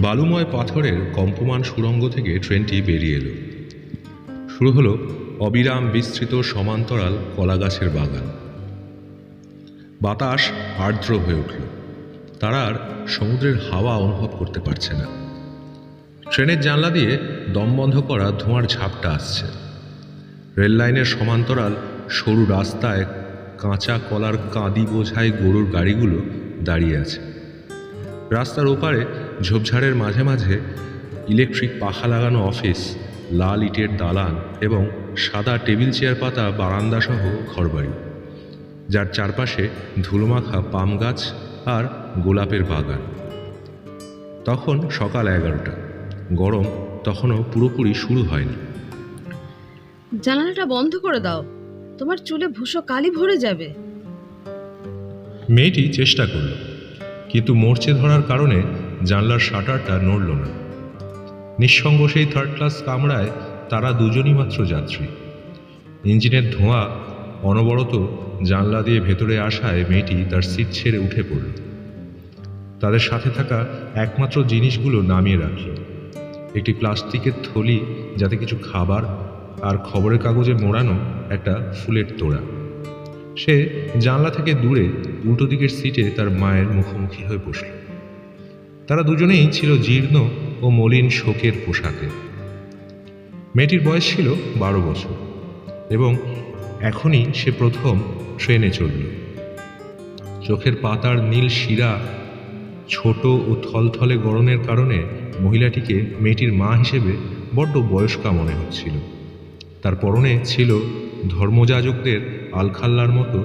বালুময় পাথরের কম্পমান সুড়ঙ্গ থেকে ট্রেনটি বেরিয়ে এলো। শুরু হলো অবিরাম বিস্তৃত সমান্তরাল কলাগাছের বাগান। বাতাস আর্দ্র হয়ে উঠল। তারা আর সমুদ্রের হাওয়া অনুভব করতে পারছে না। ট্রেনের জানলা দিয়ে দমবন্ধ করা ধোঁয়ার ঝাপটা আসছে। রেল লাইনের সমান্তরাল সরু রাস্তায় কাঁচা কলার কাঁদি বোঝাই গরুর গাড়িগুলো দাঁড়িয়ে আছে। রাস্তার ওপারে ঝোপঝাড়ের মাঝে মাঝে ইলেকট্রিক পাখা লাগানো অফিস, লাল ইটের দালান এবং সাদা টেবিল চেয়ার পাতা বারান্দাসহ ঘরবাড়ি, যার চারপাশে ধুলোমাখা পাম গাছ আর গোলাপের বাগান। তখন সকাল 11টা। গরম তখনও পুরোপুরি শুরু হয়নি। জানালাটা বন্ধ করে দাও, তোমার চুলে ভুসো কালি ভরে যাবে। মেয়েটি চেষ্টা করল, কিন্তু মরচে ধরার কারণে জানলার শাটারটা নড়ল না। নিঃসঙ্গ সেই থার্ড ক্লাস কামরায় তারা দুজনই মাত্র যাত্রী। ইঞ্জিনের ধোঁয়া অনবরত জানলা দিয়ে ভেতরে আসায় মেয়েটি তার সিট ছেড়ে উঠে পড়ল। তাদের সাথে থাকা একমাত্র জিনিসগুলো নামিয়ে রাখল। একটি প্লাস্টিকের থলি যাতে কিছু খাবার আর খবরের কাগজে মোড়ানো একটা ফুলের তোড়া। সে জানলা থেকে দূরে উল্টো দিকের সিটে তার মায়ের মুখোমুখি হয়ে বসল। তারা দুজনেই ছিল জীর্ণ ও মলিন শোকের পোশাকে। মেয়েটির বয়স ছিল 12 বছর এবং এখনই সে প্রথম ট্রেনে চলল। চোখের পাতার নীল শিরা ছোট ও থলথলে গড়নের কারণে মহিলাটিকে মেয়েটির মা হিসেবে বড্ড বয়স্কা মনে হচ্ছিল। তার পরনে ছিল ধর্মযাজকদের আলখাল্লার মতো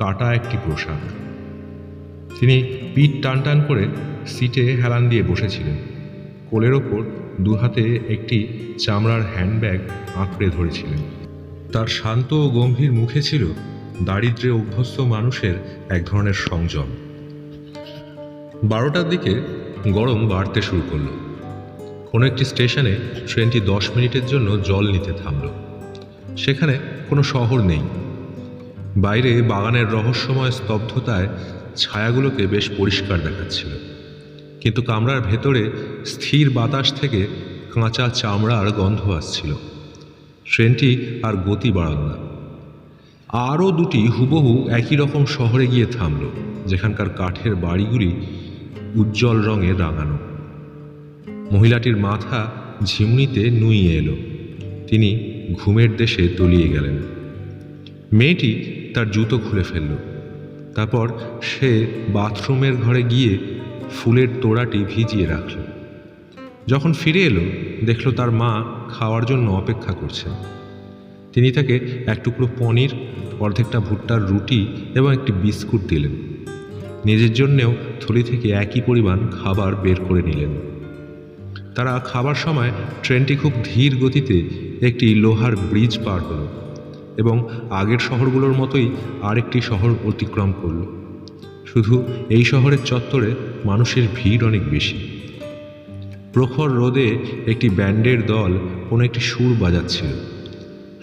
কাটা একটি পোশাক। তিনি পিঠ টান টান করে সিটে হেলান দিয়ে বসেছিলেন। কোলের ওপর দুহাতে একটি চামড়ার হ্যান্ডব্যাগ আঁকড়ে ধরেছিলেন। তার শান্ত ও গম্ভীর মুখে ছিল দারিদ্র্যে অভ্যস্ত মানুষের এক ধরনের সংযম। 12টার দিকে গরম বাড়তে শুরু করল। কোনো একটি স্টেশনে ট্রেনটি 10 মিনিটের জন্য জল নিতে থামল। সেখানে কোনো শহর নেই। বাইরে বাগানের রহস্যময় স্তব্ধতায় ছায়াগুলোকে বেশ পরিষ্কার দেখাচ্ছিল, কিন্তু কামরার ভেতরে স্থির বাতাস থেকে কাঁচা চামড়ার গন্ধ আসছিল। ট্রেনটি আর গতি বাড়াল না। আরও দুটি হুবহু একই রকম শহরে গিয়ে থামল, যেখানকার কাঠের বাড়িগুলি উজ্জ্বল রঙে রাঙানো। মহিলাটির মাথা ঝিমনিতে নুইয়ে এলো। তিনি ঘুমের দেশে তলিয়ে গেলেন। মেয়েটি তার জুতো খুলে ফেলল। তারপর সে বাথরুমের ঘরে গিয়ে ফুলের তোড়াটি ভিজিয়ে রাখল। যখন ফিরে এলো, দেখল তার মা খাওয়ার জন্য অপেক্ষা করছেন। তিনি তাকে এক টুকরো পনির, অর্ধেকটা ভুট্টার রুটি এবং একটি বিস্কুট দিলেন। নিজের জন্যেও থলি থেকে একই পরিমাণ খাবার বের করে নিলেন। তারা খাবার সময় ট্রেনটি খুব ধীর গতিতে একটি লোহার ব্রিজ পার হলো এবং আগের শহরগুলোর মতোই আরেকটি শহর অতিক্রম করল। শুধু এই শহরের চত্বরে মানুষের ভিড় অনেক বেশি। প্রখর রোদে একটি ব্যান্ডের দল কোনো একটি সুর বাজাচ্ছিল।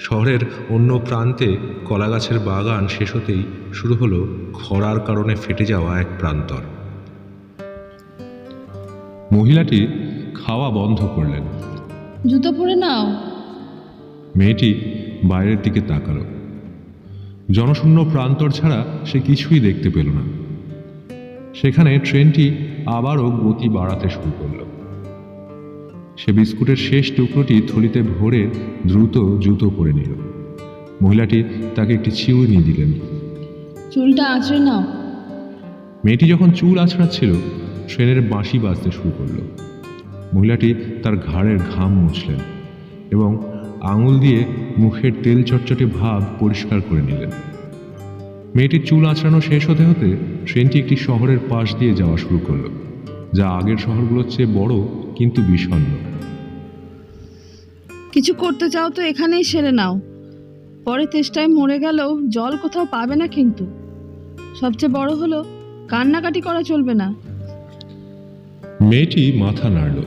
শহরের অন্য প্রান্তে কলাগাছের বাগান শেষ হতেই শুরু হলো খরার কারণে ফেটে যাওয়া এক প্রান্তর। মহিলাটি খাওয়া বন্ধ করলেন। জুতো পরে নাও। মেয়েটি বাইরের দিকে তাকালো। জনশূন্য প্রান্তর ছাড়া সে কিছুই দেখতে পেল না। সেখানে ট্রেনটি আবারও গতি বাড়াতে শুরু করল। সে বিস্কুটের শেষ টুকরোটি থলিতে ভরে দ্রুত জুতো পরে নিল। মহিলাটি তাকে একটি চিরুনি দিলেন। চুলটা আঁচড়ে নাও। মেয়েটি যখন চুল আঁচড়াচ্ছিল, ট্রেনের বাঁশি বাজতে শুরু করল। মহিলাটি তার ঘাড়ের ঘাম মুছলেন এবং আঙুল দিয়ে মুখের তেল চটচটে ভাব পরিষ্কার করে নিলেন। মেয়েটির চুল আঁচড়ানো শেষ হতে হতে ট্রেনটি একটি শহরের পাশ দিয়ে যাওয়া শুরু করল, যা আগের শহরগুলোর চেয়ে বড় কিন্তু বিষণ্ণ। কিছু করতে চাও তো এখানেই সেরে নাও, পরে তেষ্টায় মরে গেলেও জল কোথাও পাবে না। কিন্তু সবচেয়ে বড় হলো কান্নাকাটি করা চলবে না। মেয়েটি মাথা নাড়ল।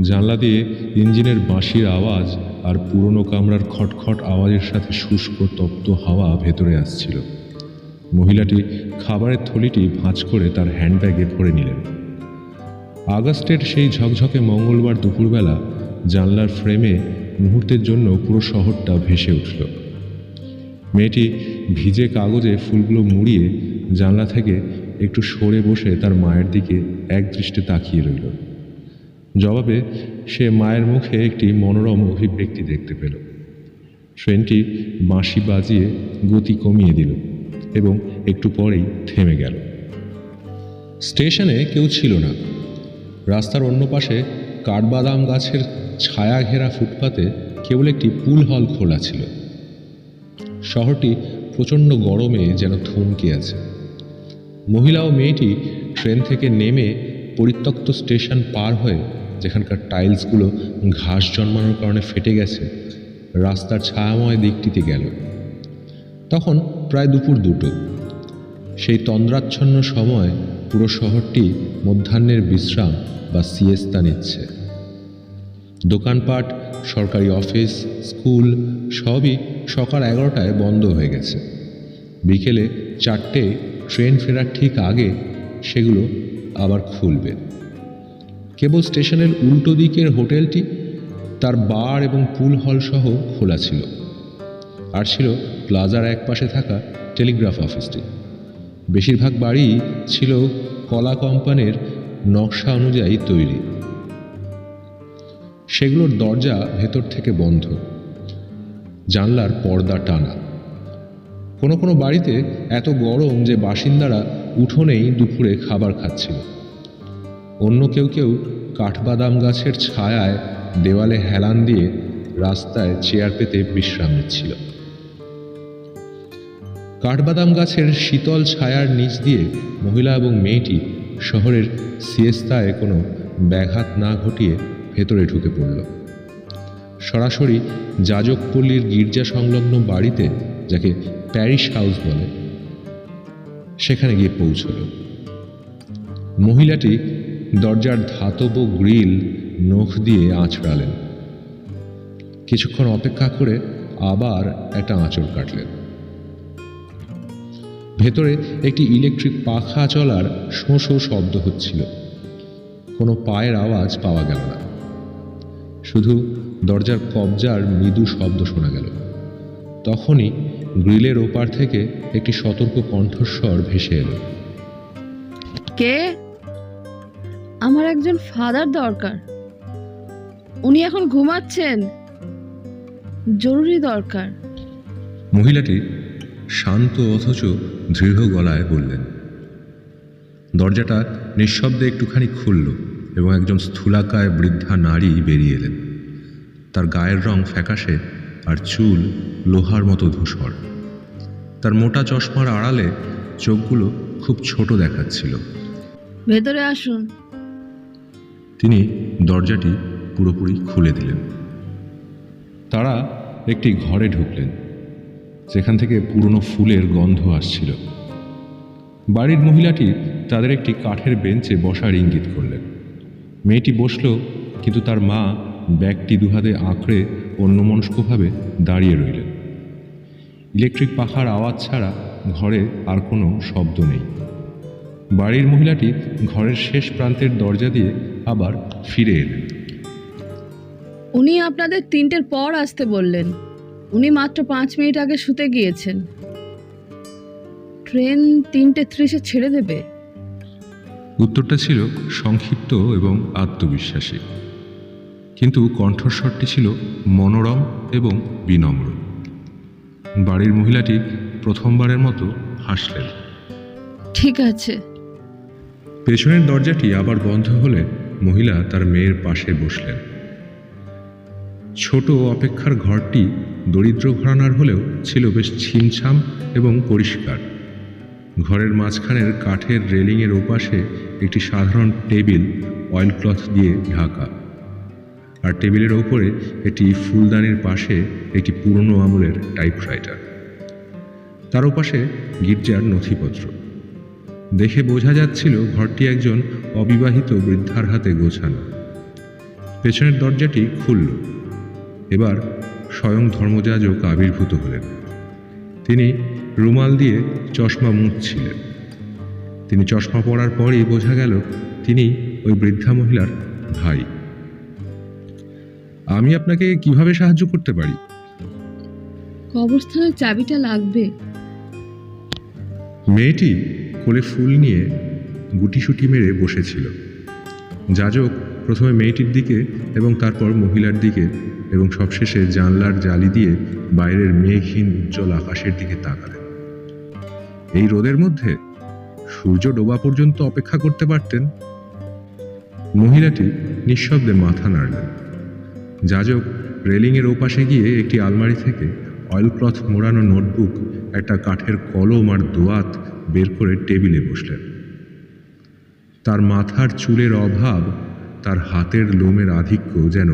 জানলা দিয়ে ইঞ্জিনের বাঁশির আওয়াজ আর পুরনো কামরার খটখট আওয়াজের সাথে শুষ্ক তপ্ত হাওয়া ভেতরে আসছিল। মহিলাটি খাবারের থলিটি ভাঁজ করে তার হ্যান্ডব্যাগে ভরে নিলেন। আগস্টের সেই ঝকঝকে মঙ্গলবার দুপুরবেলা জানলার ফ্রেমে মুহূর্তের জন্য পুরো শহরটা ভেসে উঠল। মেয়েটি ভিজে কাগজে ফুলগুলো মুড়িয়ে জানলা থেকে একটু সরে বসে তার মায়ের দিকে একদৃষ্টে তাকিয়ে রইল। জবাবে সে মায়ের মুখে একটি মনোরম অভিব্যক্তি দেখতে পেল। ট্রেনটি বাঁশি বাজিয়ে গতি কমিয়ে দিল এবং একটু পরেই থেমে গেল। স্টেশনে কেউ ছিল না। রাস্তার অন্য পাশে কাঠবাদাম গাছের ছায়া ঘেরা ফুটপাতে কেবল একটি পুল হল খোলা ছিল। শহরটি প্রচণ্ড গরমে যেন থমকে আছে। মহিলা ও মেয়েটি ট্রেন থেকে নেমে পরিত্যক্ত স্টেশন পার হয়ে, যেখানকার টাইলসগুলো ঘাস জন্মানোর কারণে ফেটে গেছে, রাস্তার ছায়াময় দিকটিতে গেল। তখন প্রায় দুপুর 2টো। সেই তন্দ্রাচ্ছন্ন সময় পুরো শহরটি মধ্যাহ্নের বিশ্রাম বা সিয়েস্তা নিচ্ছে। দোকানপাট, সরকারি অফিস, স্কুল সবই সকাল 11টায় বন্ধ হয়ে গেছে। বিকেলে 4টে ট্রেন ফেরার ঠিক আগে সেগুলো আবার খুলবে। কেবল স্টেশনের উল্টো দিকের হোটেলটি, তার বার এবং পুল হল সহ খোলা ছিল। আর ছিল প্লাজার এক পাশে থাকা টেলিগ্রাফ অফিসটি। বেশিরভাগ বাড়ি ছিল কলা কোম্পানির নকশা অনুযায়ী তৈরি। সেগুলোর দরজা ভেতর থেকে বন্ধ, জানলার পর্দা টানা। কোনো কোনো বাড়িতে এত গরম যে বাসিন্দারা উঠোনেই দুপুরে খাবার খাচ্ছিল। অন্য কেউ কেউ কাঠবাদাম গাছের ছায়ায় দেওয়ালে হেলান দিয়ে রাস্তায় চেয়ার পেতে বিশ্রাম নিচ্ছিল। কাঠবাদাম গাছের শীতল ছায়ার নিচ দিয়ে মহিলা এবং মেয়েটি শহরের সিয়েস্তায় কোনো ব্যাঘাত না ঘটিয়ে ভেতরে ঢুকে পড়ল। সরাসরি যাজকপল্লীর গির্জা সংলগ্ন বাড়িতে, যাকে প্যারিশ হাউস বলে, সেখানে গিয়ে পৌঁছল। মহিলাটি দরজার ধাতব গ্রিল নখ দিয়ে আঁচড়ালেন। কিছুক্ষণ অপেক্ষা করে আবার একটা আঁচড় কাটলেন। ভেতরে একটি ইলেকট্রিক পাখা চলার শোঁ শোঁ শব্দ হচ্ছিল। কোনো পায়ের আওয়াজ পাওয়া গেল না, শুধু দরজার কবজার মৃদু শব্দ শোনা গেল। তখনই গ্রিলের ওপার থেকে একটি সতর্ক কণ্ঠস্বর ভেসে এলো। কে? আমার একজন ফাদার দরকার। উনি এখন ঘুমাচ্ছেন, জরুরি দরকার। মহিলাটি শান্ত অথচ দৃঢ় গলায় বললেন। দরজাটা নিঃশব্দে একটুখানি খুলল এবং একজন স্থূলাকায় বৃদ্ধা নারী বেরিয়ে এলেন। তার গায়ের রং ফ্যাকাশে আর চুল লোহার মতো ধূসর। তার মোটা চশমার আড়ালে চোখগুলো খুব ছোট দেখাচ্ছিল। ভেতরে আসুন। তিনি দরজাটি পুরোপুরি খুলে দিলেন। তারা একটি ঘরে ঢুকলেন, যেখান থেকে পুরনো ফুলের গন্ধ আসছিল। বাড়ির মহিলাটি তাদের একটি কাঠের বেঞ্চে বসার ইঙ্গিত করলেন। মেয়েটি বসল, কিন্তু তার মা ব্যাগটি দুহাতে আঁকড়ে অন্যমনস্কভাবে দাঁড়িয়ে রইলেন। ইলেকট্রিক পাখার আওয়াজ ছাড়া ঘরে আর কোনো শব্দ নেই। বাড়ির মহিলাটি ঘরের শেষ প্রান্তের দরজা দিয়ে আবার ফিরে এলেন। উনি আপনাদের 3টের পর আসতে বললেন। উনি মাত্র 5 মিনিট আগে শুতে গিয়েছেন। ট্রেন 3:30 ছেড়ে দেবে। উত্তরটা ছিল সংক্ষিপ্ত এবং আত্মবিশ্বাসী, কিন্তু কণ্ঠস্বরটি ছিল মনোরম এবং বিনম্র। বাড়ির মহিলাটি প্রথমবারের মতো হাসলেন। ঠিক আছে। পেছনের দরজাটি আবার বন্ধ হলে মহিলা তার মেয়ের পাশে বসলেন। ছোট অপেক্ষার ঘরটি দরিদ্র ঘরানার হলেও ছিল বেশ ছিমছাম এবং পরিষ্কার। ঘরের মাঝখানের কাঠের রেলিংয়ের ওপাশে একটি সাধারণ টেবিল অয়েল ক্লথ দিয়ে ঢাকা, আর টেবিলের ওপরে একটি ফুলদানির পাশে একটি পুরনো আমলের টাইপরাইটার। তার ওপাশে গির্জার নথিপত্র। দেখে বোঝা যাচ্ছিল ঘরটি একজন অবিবাহিত বৃদ্ধার হাতে গোছানো। পেছনের দরজাটি খুলল। এবার স্বয়ং ধর্মযাজক আবির্ভূত হলেন। তিনি রুমাল দিয়ে চশমা মুছছিলেন। তিনি চশমা পরার পরই বোঝা গেল তিনি ওই বৃদ্ধা মহিলার ভাই। আমি আপনাকে কিভাবে সাহায্য করতে পারি? কবরস্থানের চাবিটা লাগবে। মেয়েটি কোলে ফুল নিয়ে গুটিসুটি মেরে বসেছিল। যাজক প্রথমে মেয়েটির দিকে এবং তারপর মহিলার দিকে এবং সবশেষে জানলার জালি দিয়ে বাইরের মেঘহীন উজ্জ্বল আকাশের দিকে তাকালেন। এই রোদের মধ্যে সূর্য ডোবা পর্যন্ত অপেক্ষা করতে পারতেন। মহিলাটি নিঃশব্দে মাথা নাড়লেন। যাজক রেলিংয়ের ওপাশে গিয়ে একটি আলমারি থেকে অয়েলক্লথ মোড়ানো নোটবুক, একটা কাঠের কলম আর দোয়াত বের করে টেবিলে বসলেন। তার মাথার চুলের অভাব তার হাতের লোমের আধিক্য যেন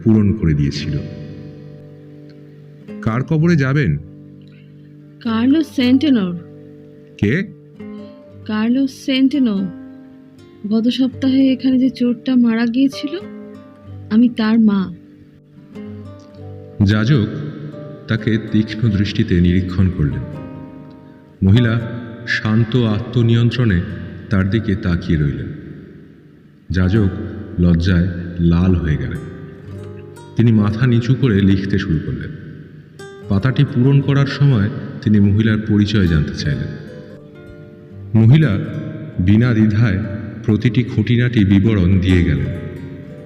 পূরণ করে দিয়েছিল। কার কবরে যাবেন? কার্লোস সেন্টেনোর। কে? কার্লোস সেন্টেনো। গত সপ্তাহে এখানে যে চোরটা মারা গিয়েছিল, আমি তার মা। যাজক তাকে তীক্ষ্ণ দৃষ্টিতে নিরীক্ষণ করলেন। মহিলা শান্ত আত্মনিয়ন্ত্রণে তার দিকে তাকিয়ে রইলেন। যাজক লজ্জায় লাল হয়ে গেলেন। তিনি মাথা নিচু করে লিখতে শুরু করলেন। পাতাটি পূরণ করার সময় তিনি মহিলার পরিচয় জানতে চাইলেন। মহিলা বিনা দ্বিধায় প্রতিটি খুঁটিনাটি বিবরণ দিয়ে গেলেন,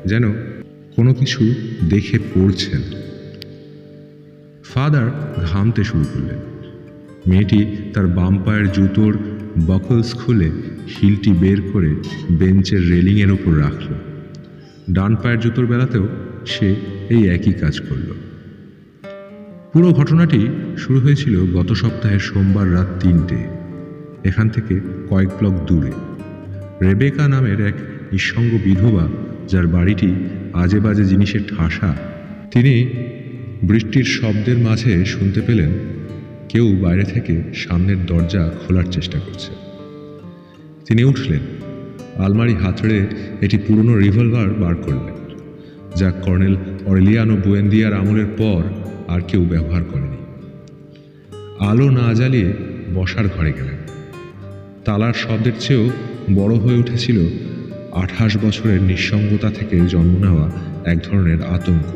যেন কোনো কিছু দেখে পড়ছেন। ফাদার ঘামতে শুরু করলেন। মেয়েটি তার বাম পায়ের জুতোর বকলস খুলে হিলটি বের করে বেঞ্চের রেলিংয়ের ওপর রাখল। ডান পায়ের জুতোর বেলাতেও সে এই একই কাজ করল। পুরো ঘটনাটি শুরু হয়েছিল গত সপ্তাহের সোমবার রাত 3টে, এখান থেকে কয়েক ব্লক দূরে। রেবেকা নামের এক নিঃসঙ্গ বিধবা, যার বাড়িটি আজে বাজে জিনিসের ঠাসা, তিনি বৃষ্টির শব্দের মাঝে শুনতে পেলেন কেউ বাইরে থেকে সামনের দরজা খোলার চেষ্টা করছে। তিনি উঠলেন, আলমারি হাতড়ে একটি পুরনো রিভলভার বার করলেন, যা কর্নেল অরেলিয়ানো বুয়েন্দিয়ার আমলের পর আর কেউ ব্যবহার করেনি। আলো না জ্বালিয়ে বসার ঘরে গেলেন। তালার শব্দের চেয়েও বড় হয়ে উঠেছিল 28 বছরের নিঃসঙ্গতা থেকে জন্ম নেওয়া এক ধরনের আতঙ্ক।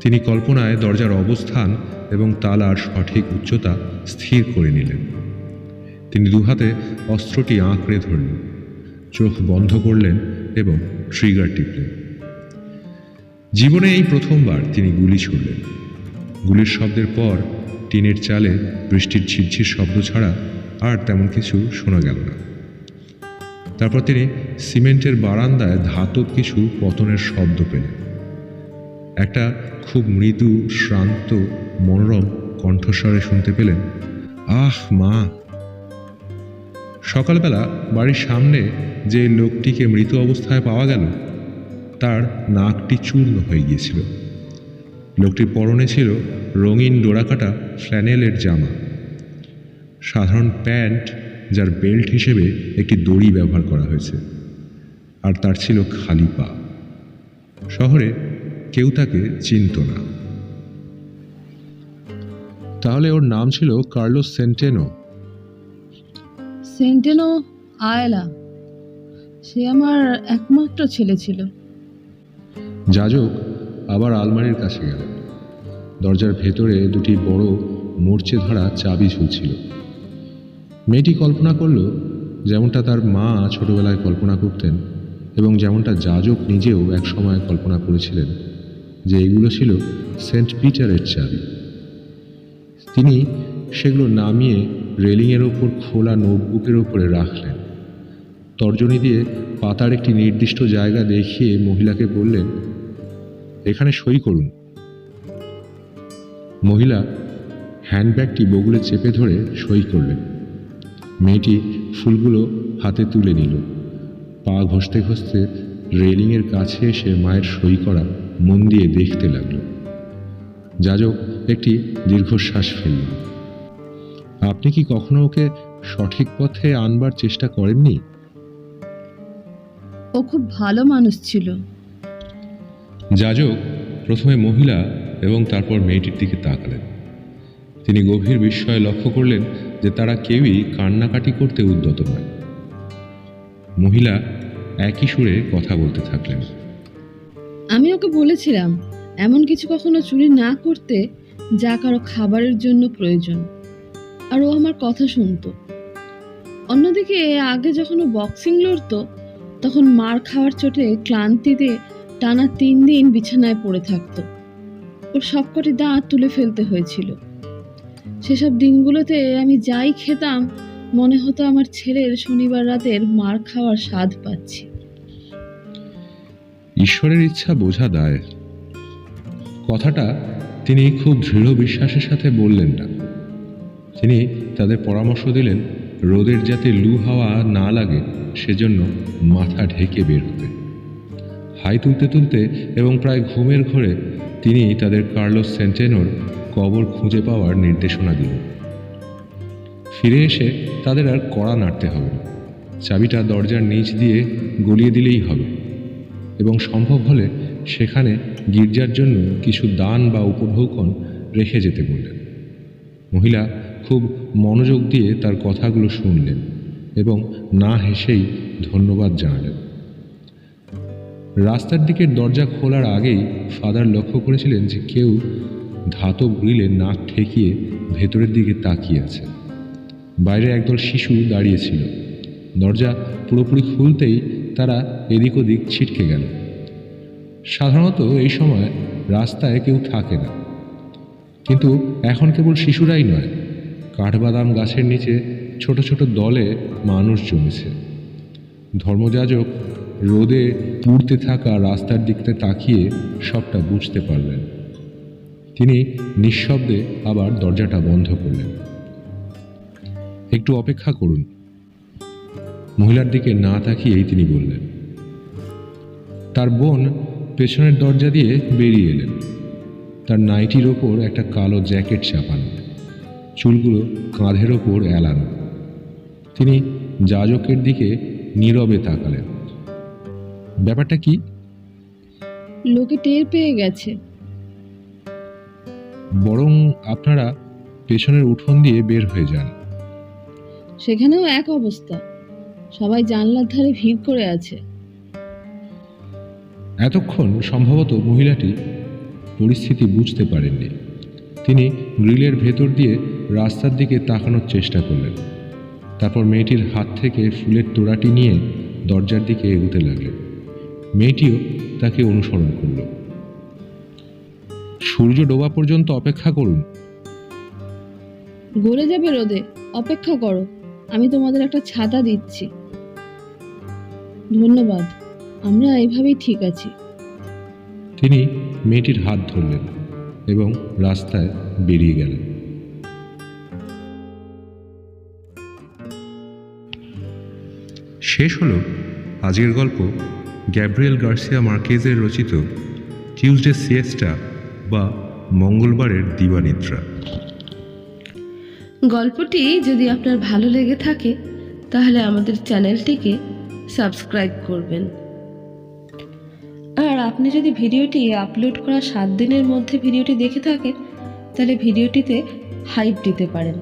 তিনি কল্পনায় দরজার অবস্থান এবং তালার সঠিক উচ্চতা স্থির করে নিলেন। তিনি দুহাতে অস্ত্রটি আঁকড়ে ধরলেন, চোখ বন্ধ করলেন এবং ট্রিগার টিপলেন। জীবনে এই প্রথমবার তিনি গুলি ছুড়লেন। গুলির শব্দের পর টিনের চালে বৃষ্টির ঝিরঝির শব্দ ছাড়া আর তেমন কিছু শোনা গেল না। তারপর তিনি সিমেন্টের বারান্দায় ধাতব কিছু পতনের শব্দ পেলেন। একটা খুব মৃদু, শ্রান্ত, মনোরম কণ্ঠস্বরে শুনতে পেলেন, আহ মা। সকালবেলা বাড়ির সামনে যে লোকটিকে মৃত অবস্থায় পাওয়া গেল, তার নাকটি চূর্ণ হয়ে গিয়েছিল। লোকটির পরনে ছিল রঙিন ডোরাকাটা ফ্ল্যানেলের জামা, সাধারণ প্যান্ট যার বেল্ট হিসেবে একটি দড়ি ব্যবহার করা হয়েছে, আর তার ছিল খালি পা। শহরে কেউ তাকে চিনত না। তাহলে ওর নাম ছিল কার্লোস সেন্টেনো। সেন্টেনো আয়লা। সে আমার একমাত্র ছেলে ছিল। যাজক আবার আলমারির কাছে গেলেন। দরজার ভেতরে দুটি বড় মরচে ধরা চাবি ঝুলছিল। মেয়েটি কল্পনা করল যেমনটা তার মা ছোটবেলায় কল্পনা করতেন এবং যেমনটা যাজক নিজেও একসময় কল্পনা করেছিলেন, যে এগুলো ছিল সেন্ট পিটারের চাবি। তিনি সেগুলো নামিয়ে রেলিংয়ের ওপর খোলা নোটবুকের ওপরে রাখলেন। তর্জনী দিয়ে পাতার একটি নির্দিষ্ট জায়গা দেখিয়ে মহিলাকে বললেন, এখানে সই করুন। মহিলা হ্যান্ডব্যাগটি বগলে চেপে ধরে সই করলেন। মেয়েটি ফুলগুলো হাতে তুলে নিল। পা ঘষতে ঘষতে রেলিংয়ের কাছে এসে মায়ের সই করা মন দিয়ে দেখতে লাগল। যাজক একটি দীর্ঘশ্বাস ফেলল। আপনি কি কখনো ওকে সঠিক পথে আনবার চেষ্টা করেননি? ও খুব ভালো মানুষ ছিল। যাজক প্রথমে মহিলা এবং তারপর মেয়েটির দিকে তাকালেন। তিনি গভীর বিস্ময়ে লক্ষ্য করলেন যে তারা কেউই কান্নাকাটি করতে উদ্যত নয়। মহিলা একই সুরে কথা বলতে থাকলেন। আমি ওকে বলেছিলাম এমন কিছু কখনো চুরি না করতে যা কারো খাবারের জন্য প্রয়োজন, আর ও আমার কথা শুনতো। অন্যদিকে আগে যখন ও বক্সিং লড়তো তখন মার খাওয়ার চোটে ক্লান্তিতে টানা 3 দিন বিছানায় পড়ে থাকতো। ওর সবকটি দাঁত তুলে ফেলতে হয়েছিল। সেসব দিনগুলোতে আমি যাই খেতাম মনে হতো আমার ছেলের শনিবার রাতের মার খাওয়ার স্বাদ পাচ্ছি। ঈশ্বরের ইচ্ছা বোঝা দায়। কথাটা তিনি খুব দৃঢ় বিশ্বাসের সাথে বললেন না। তিনি তাদের পরামর্শ দিলেন রোদের যাতে লু হাওয়া না লাগে সেজন্য মাথা ঢেকে বের হতে। হাই তুলতে তুলতে এবং প্রায় ঘুমের ঘোরে তিনি তাদের কার্লোস সেন্টেনোর কবর খুঁজে পাওয়ার নির্দেশনা দিলেন। ফিরে এসে তাদের আর কড়া নাড়তে হবে না, চাবিটা দরজার নিচ দিয়ে গলিয়ে দিলেই হবে, এবং সম্ভব হলে সেখানে গির্জার জন্য কিছু দান বা উপঢৌকন রেখে যেতে বললেন। মহিলা খুব মনোযোগ দিয়ে তার কথাগুলো শুনলেন এবং না হেসেই ধন্যবাদ জানালেন। রাস্তার দিকের দরজা খোলার আগেই ফাদার লক্ষ্য করেছিলেন যে কেউ ধাতব গ্রিলে নাক ঠেকিয়ে ভেতরের দিকে তাকিয়ে আছে। বাইরে একদল শিশু দাঁড়িয়েছিল। দরজা পুরোপুরি খুলতেই তারা এদিক ওদিক ছিটকে গেল। সাধারণত এই সময় রাস্তায় কেউ থাকে না, কিন্তু এখন কেবল শিশুরাই নয়, কাঠবাদাম গাছের নিচে ছোট ছোট দলে মানুষ জমেছে। ধর্মযাজক রোদে পুড়তে থাকা রাস্তার দিকতে তাকিয়ে সবটা বুঝতে পারলেন। তিনি নিঃশব্দে আবার দরজাটা বন্ধ করলেন। একটু অপেক্ষা করুন, মহিলার দিকে না তাকিয়েই তিনি বললেন। তার বোন পেছনের দরজা দিয়ে বেরিয়ে এলেন। তার নাইটির ওপর একটা কালো জ্যাকেট চাপানো, চুলগুলো কাঁধের ওপর এলানো। তিনি যাজকের দিকে নীরবে তাকালেন। ব্যাপারটা কি? লোকে টের পেয়ে গেছে। বরং আপনারা পেছনের উঠোন দিয়ে বের হয়ে যান। সেখানেও এক অবস্থা, সবাই জানলার ধারে ভিড় করে আছে। এতক্ষণ সম্ভবত মহিলাটি পরিস্থিতি বুঝতে পারেননি। তিনি গ্রিলের ভেতর দিয়ে রাস্তার দিকে তাকানোর চেষ্টা করলেন। তারপর মেয়েটির হাত থেকে ফুলের তোড়াটি নিয়ে দরজার দিকে এগোতে লাগলেন। মেয়েটিও তাকে অনুসরণ করল। সূর্য ডোবা পর্যন্ত অপেক্ষা করুন। গলে যাবে রোদে, অপেক্ষা করো, আমি তোমাদের একটা ছাতা দিচ্ছি। ধন্যবাদ, আমরা এইভাবেই ঠিক আছি। তিনি মেয়েটির হাত ধরলেন এবং রাস্তায় বেরিয়ে গেলেন। শেষ হলো আজকের গল্প গ্যাব্রিয়েল গার্সিয়া মার্কেজের রচিত টিউসডে সিয়েস্টা বা মঙ্গলবারের দিবানিদ্রা। গল্পটি যদি আপনার ভালো লেগে থাকে তাহলে আমাদের চ্যানেলটিকে সাবস্ক্রাইব করবেন। আর আপনি যদি ভিডিওটি আপলোড করার 7 দিনের মধ্যে ভিডিওটি দেখে থাকেন তাহলে ভিডিওটিতে হাইপ দিতে পারেন।